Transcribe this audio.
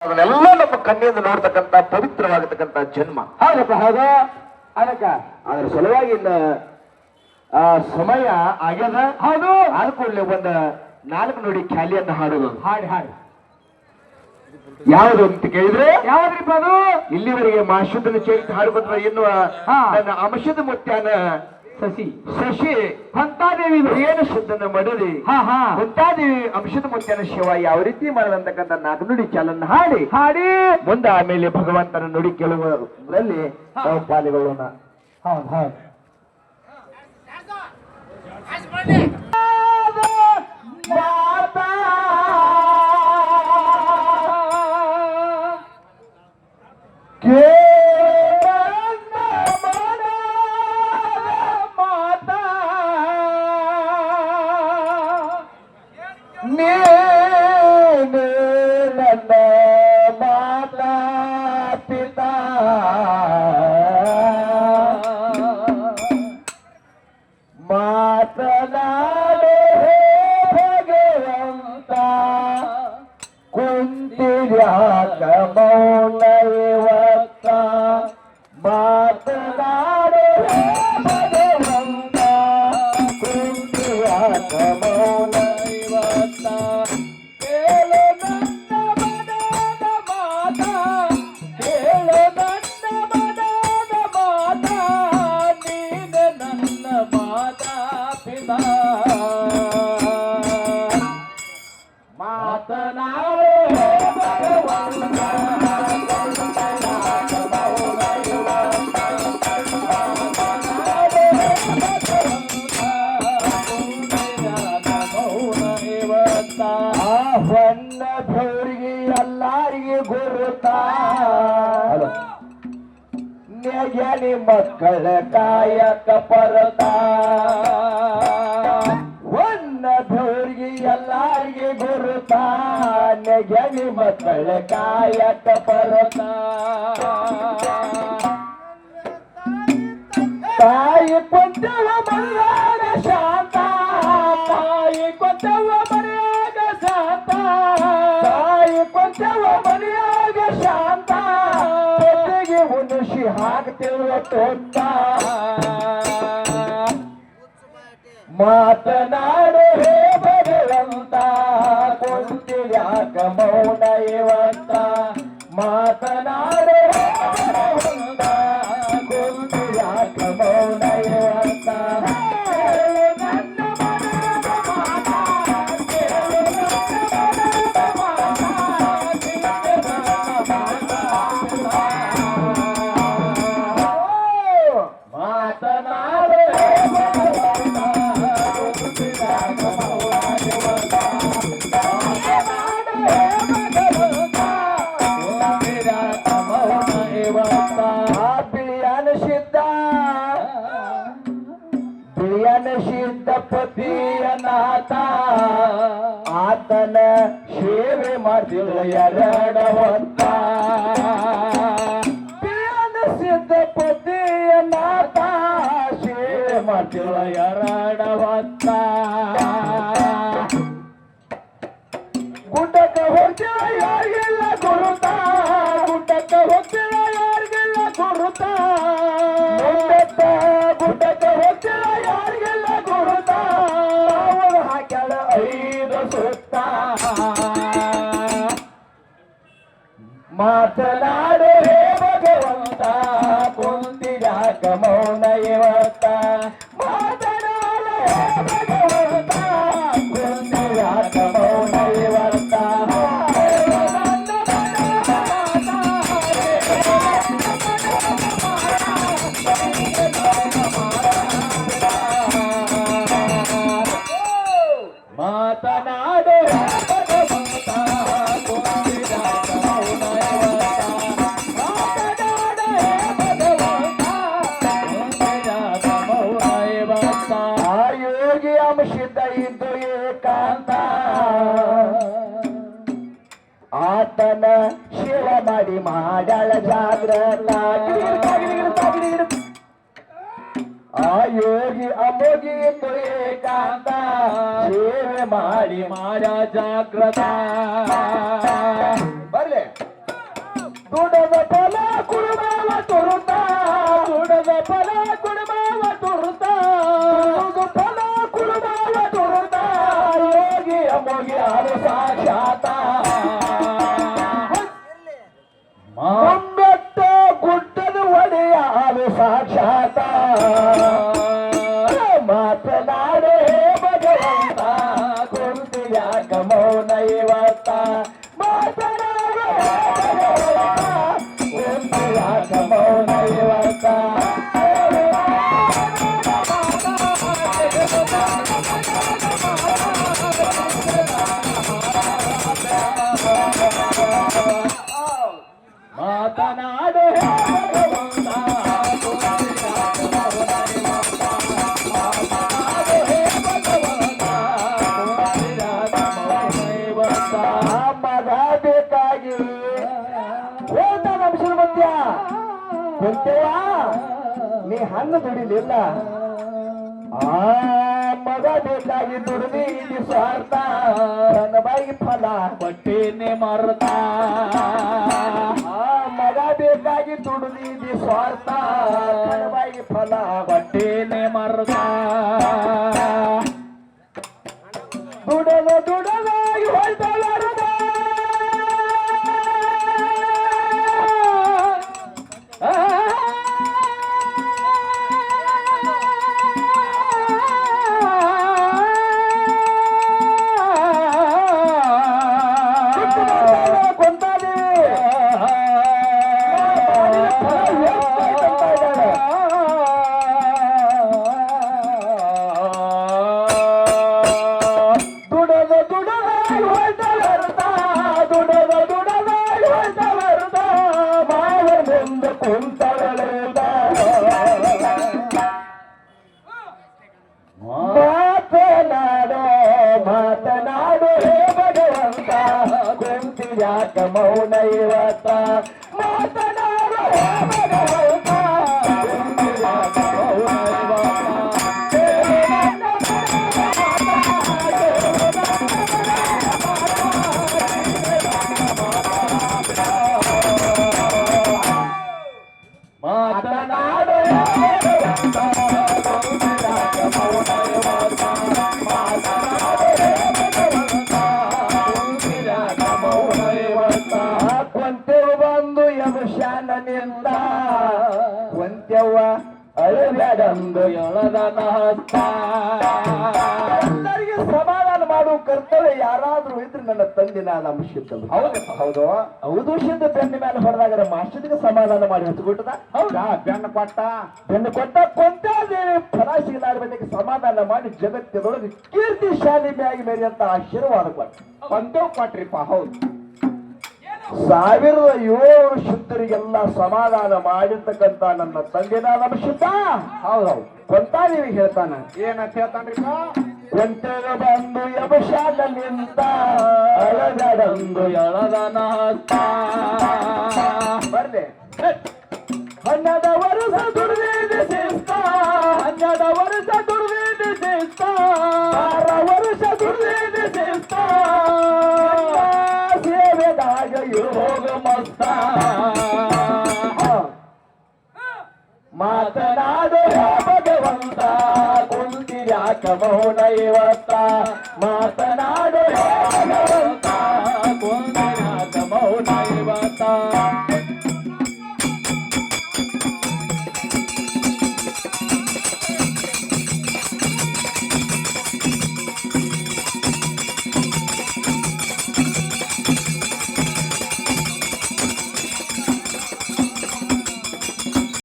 ಅದನ್ನೆಲ್ಲ ನಮ್ಮ ಕಣ್ಣಿಂದ ನೋಡ್ತಕ್ಕಂತ ಪವಿತ್ರವಾಗಿರ್ತಕ್ಕಂತ ಜನ್ಮ. ಹೌದಪ್ಪ ಹೌದು ಅದಕ್ಕ ಅದ್ರ ಸಲುವಾಗಿ ಇನ್ನ ಸಮಯ ಆಗ್ಯದ. ಹೌದು ಆದ ಕೂಡಲೇ ಒಂದು 4 ನುಡಿ ಖ್ಯಾಲಿಯನ್ನು ಹಾಡುದು. ಹಾಡಿ ಹಾಡಿ ಯಾವುದು ಅಂತ ಕೇಳಿದ್ರೆ ಯಾವ್ದ್ರಿಪ್ಪ ಅದು? ಇಲ್ಲಿವರೆಗೆ ಮಾಶುದ್ಧನ ಚೈತ್ ಹಾಡುವಂತ ಎನ್ನುವ ನನ್ನ ಅಂಶದ ಮುತ್ಯಾನ ಶಶಿ ಹೊಂತಾದೇವಿ ಏನು ಶುದ್ಧನ ಮಡಲಿ ಹೊಂತಾದೇವಿ ಅಂಶದ ಮುತ್ಯಾನ ಶಿವ ಯಾವ ರೀತಿ ಮಾಡದಂತಕ್ಕಂಥ 4 ನುಡಿ ಚಾಲನ್ನ ಹಾಡಿ ಹಾಡಿ ಮುಂದೆ ಆಮೇಲೆ ಭಗವಂತನ ನುಡಿ ಕೇಳುವುದರಲ್ಲಿ ನಾವು ಪಾಲ್ಗೊಳ್ಳೋಣ. ಹೌದು ಹೌದು ನೆಗೆಲಿ ಮಕ್ಕಳ ಕಾಯಕ ಪರತ ಒನ್ನದವ್ರಿಗೆ ಎಲ್ಲಾರಿಗೆ ಗುರುತ ನೆಗೆಲಿ ಮಕ್ಕಳ ಕಾಯಕ ಪರತ ತಾಯಿ ಕೊಂಚವ ಮರ್ಯಾದ ಶಾಂತ ತಾಯಿ ಕೊಂಚವ ಮರ್ಯಾದ ಶಾಂತ ತಾಯಿ ಕೊಂಚವ ಮರ್ಯಾದ ಶಾಂತ ಉನುಷಿ ಹಾಕ್ತಿರುವ ತೋಟ ಮಾತನಾಡು ಹೇ ಭಗವಂತ ಕುಂತಿಯಾಕ ಮೌನ ಇವತ್ತ ಮಾತನಾಡು ಹೇ ಭಗವಂತ ಕುಂತಿಯಾಕ ಮೌನ ಇವತ್ತ ಸಿದ್ಧಪತಿಯನಾಥ ಆತನ ಸೇವೆ ಮಾಡ್ತಿಲ್ಲ 2 ಹೊತ್ತ ಸಿದ್ಧಪತಿಯನಾಥ ಸೇವೆ ಮಾಡ್ತಿಲ್ಲ 2 ಹೊತ್ತ ಗುಡ್ಡಕ್ಕೆ ಹೋಗ್ತಿಲ್ಲ ಯಾರಿಗೆಲ್ಲ ಗುರುತ ಗುಡ್ಡಕ್ಕೆ ಹೋಗ್ತಿಲ್ಲ ಯಾರಿಗೆಲ್ಲ ಗುರುತ ಗುಡ್ಡಕ್ಕೆ ಹೋಗ್ತಿಲ್ಲ ಯಾರಿಗೆಲ್ಲ ಗುರುತ ಅವರು ಹಾಕ್ಯಾಳ 5 ಸುತ್ತ ಮಾತನಾಡು ಹೇ ಭಗವಂತ ಕುಂತಿಯಾಕ ಮೌನ ಇವತ್ತ ಮಾತನಾಡು ಹೇ ಭಗವಂತ ಕುಂತಿಯಾಕ ಮೌನ ಇವತ್ತ ಮಾತನಾಡು ಭಗವಂತ ಕುಂತಿಯಾಕ ಮೌನ ಇವತ್ತ ಆಯೋಗಿ ಅಂಶಿತ ಇದ್ದು ಏಕಾಂತ ಆತನ ಶಿವ ಮಾಡಿ ಮಾಡಳ ಜಾಗ್ರತ ಆಯೋಗಿ ಅಮೋಗಿ ಇದ್ದು ಏಕಾಂತ ಸೇವೆ ಮಾಡಿ ಮಾಡ ಜಾಗ್ರತ ಬರ್ಲೆ ದುಡದ ಫಲ ಕುಡುಮಾವ ತುರುತ ದುಡದ ಫಲ ಕುಡುಮಾವ ತುರುತ ಫಲ ಕುಡುಮಾವ ತುರುತ ಯೋಗಿ ಅಮೋಗಿ ಅದು ಸಾಕ್ಷಾತ ಮುಂಬೆಟ್ಟ ಗುಡ್ಡದ ಒಡೆಯ ಅದು ಸಾಕ್ಷಾತ ಮಾತನಾಡೇ ಭಗವಂತ ಕುಂತಿಯಾಕ ಮೌನ ಇವತ್ತ ಮಾತನಾಡೇ ಕುಂತಿಯಾಕ ಮೌನ ಇವತ್ತ ಮಾತನಾಡೇ ಭಗವಂತ ಮಗ ಬೇಕಾಗಿ ಹೋದ ನಮ್ಸರ್ ಮಧ್ಯ ಕುಂತೇವ ನೀ ಹಣ್ಣು ದುಡಿಲಿಲ್ಲ ಆ ಮಗ ಬೇಕಾಗಿ ದುಡಿದಿ ಇಲ್ಲಿ ಸ್ವಾರ್ಥ ನನ್ನ ಬಾಯಿಗೆ ಫಲ ಬಟ್ಟೆನೆ ಮಾರುತ್ತ ಆ ಮಗ ಬೇಕಾಗಿ ದುಡಿದಿ ಇಲ್ಲಿ ಸ್ವಾರ್ಥ ನನ್ನ ಬಾಯಿಗೆ ಫಲ ಬಟ್ಟೆನೆ ಮಾರುತ್ತ ದುಡದ ದುಡದಾಗಿ ಹೊಯ್ತಲಾರದ ಮಾತನಾಡು ಹೇ ಭಗವಂತ ಕುಂತಿಯಾಕ ಮೌನ ಇವತ್ತ ಮಾತನಾಡು ಹೇ ಭಗವಂತ ಕುಂತಿಯಾಕ ಮೌನ ಮಾತನಾಡು ಕೊಂತೆವು ಬಂದು ಯಮಶಾನನಿಂದ ಕೊಂತೆವ್ವ ಅಳಬೇಡಂದು ಎಳದನ ಹಸ್ತ ಎಲ್ಲರಿಗೆ ಸಮಾಧಾನ ಮಾಡುವ ಕರ್ತವ್ಯ ಯಾರಾದ್ರೂ ಇದ್ರೆ ನನ್ನ ತಂದಿನ ಅಂಶಿದ್ದ ಹೌದಪ್ಪ ಹೌದು ಹೌದು ಶುದ್ಧ ಬೆನ್ನ ಮೇಲೆ ಹೊಡೆದಾಗ ಮಾಸ್ಟರ್ಗೆ ಸಮಾಧಾನ ಮಾಡಿ ಹೊತ್ತುಕೊಟ್ಟದ ಹೌದಾ ಬೆನ್ನು ಕೊಟ್ಟ ಕೊಂತಾದೇವಿ ಫಲ ಸಿಗಲಾರ್ಬೇಕಿಗೆ ಸಮಾಧಾನ ಮಾಡಿ ಜಗತ್ತಿನೊಳಗೆ ಕೀರ್ತಿ ಶಾಲಿಮೆಯಾಗಿ ಮೇರಿಯಂತ ಆಶೀರ್ವಾದ ಕೊಟ್ಟ ಕೊಂತೆವ್ ಕೊಟ್ರಿಪ್ಪ ಹೌದು 1700 ಶುದ್ಧರಿಗೆಲ್ಲ ಸಮಾಧಾನ ಮಾಡಿರ್ತಕ್ಕಂತ ನನ್ನ ತಂದೆನಾದ ಶುದ್ಧ ಹೌದೌದು ಕೊಂತಾದೇವಿ ಹೇಳ್ತಾನ ಏನಂತ ಹೇಳ್ತಾನ್ರಿಪ್ಪ ಕೊಂತೆಗೆ ಬಂದು ಯಮಶಾಲ ನಿಂತ ಅಳಗಡಂದು ಎಳದನ ಹಸ್ತ ಬರ್ಲಿ ಹನ್ನದ ವರ್ಷ ದುರ್ವೇದಿ ಶಿಸ್ತ ಹನ್ನದ ವರ್ಷ ದುರ್ವೇದಿ ಶಿಸ್ತ 6 ವರ್ಷ ದುರ್ವೇದಿ ಶಿಸ್ತ ಸೇವೆದಾಗ ಯೋಗ ಮಸ್ತ ಮಾತನಾಡು ಭಗವಂತ ಕುಂತಿರ್ಯಾಕ ಮೌನ ಇವತ್ತ ಮಾತನಾಡು ಭಗವಂತ ಕುಂತಿರ್ಯಾಕ ಮೌನ ಇವತ್ತ